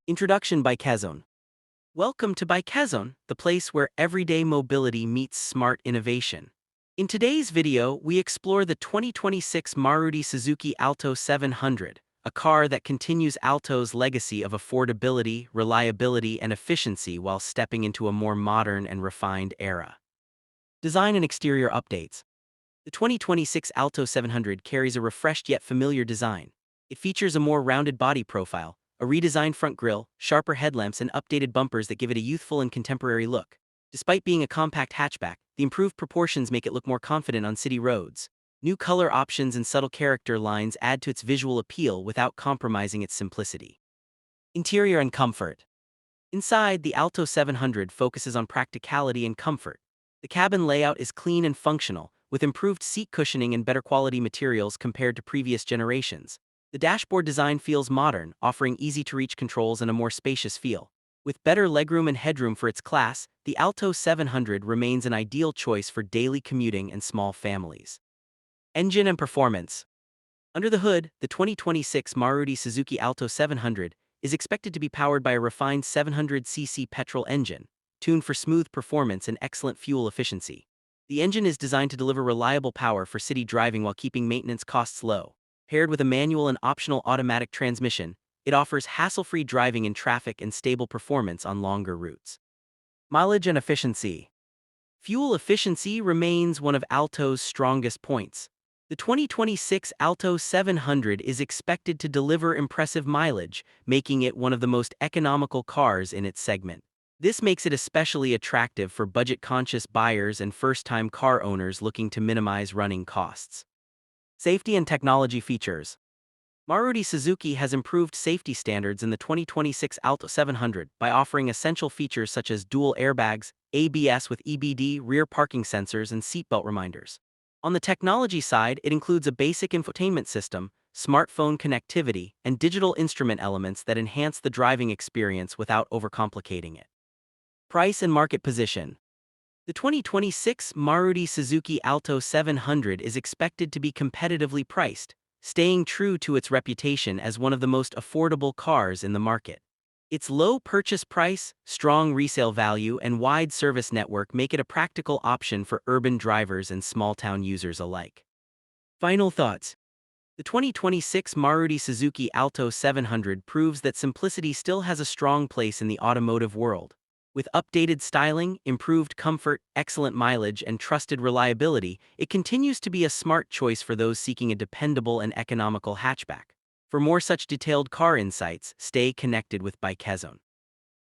Introduction. Bikezone. Welcome to Bikezone, the place where everyday mobility meets smart innovation. In today's video, we explore the 2026 Maruti Suzuki Alto 700, a car that continues Alto's legacy of affordability, reliability, and efficiency while stepping into a more modern and refined era. Design and exterior updates. The 2026 Alto 700 carries a refreshed yet familiar design. It features a more rounded body profile, a redesigned front grille, sharper headlamps, and updated bumpers that give it a youthful and contemporary look. Despite being a compact hatchback, the improved proportions make it look more confident on city roads. New color options and subtle character lines add to its visual appeal without compromising its simplicity. Interior and comfort. Inside, the Alto 700 focuses on practicality and comfort. The cabin layout is clean and functional, with improved seat cushioning and better quality materials compared to previous generations. The dashboard design feels modern, offering easy-to-reach controls and a more spacious feel. With better legroom and headroom for its class, the Alto 700 remains an ideal choice for daily commuting and small families. Engine and performance. Under the hood, the 2026 Maruti Suzuki Alto 700 is expected to be powered by a refined 700cc petrol engine, tuned for smooth performance and excellent fuel efficiency. The engine is designed to deliver reliable power for city driving while keeping maintenance costs low. Paired with a manual and optional automatic transmission, it offers hassle-free driving in traffic and stable performance on longer routes. Mileage and efficiency. Fuel efficiency remains one of Alto's strongest points. The 2026 Alto 700 is expected to deliver impressive mileage, making it one of the most economical cars in its segment. This makes it especially attractive for budget-conscious buyers and first-time car owners looking to minimize running costs. Safety and technology features. Maruti Suzuki has improved safety standards in the 2026 Alto 700 by offering essential features such as dual airbags, ABS with EBD, rear parking sensors, and seatbelt reminders. On the technology side, it includes a basic infotainment system, smartphone connectivity, and digital instrument elements that enhance the driving experience without overcomplicating it. Price and market position. The 2026 Maruti Suzuki Alto 700 is expected to be competitively priced, staying true to its reputation as one of the most affordable cars in the market. Its low purchase price, strong resale value, and wide service network make it a practical option for urban drivers and small-town users alike. Final thoughts. The 2026 Maruti Suzuki Alto 700 proves that simplicity still has a strong place in the automotive world. With updated styling, improved comfort, excellent mileage, and trusted reliability, it continues to be a smart choice for those seeking a dependable and economical hatchback. For more such detailed car insights, stay connected with Bikezone.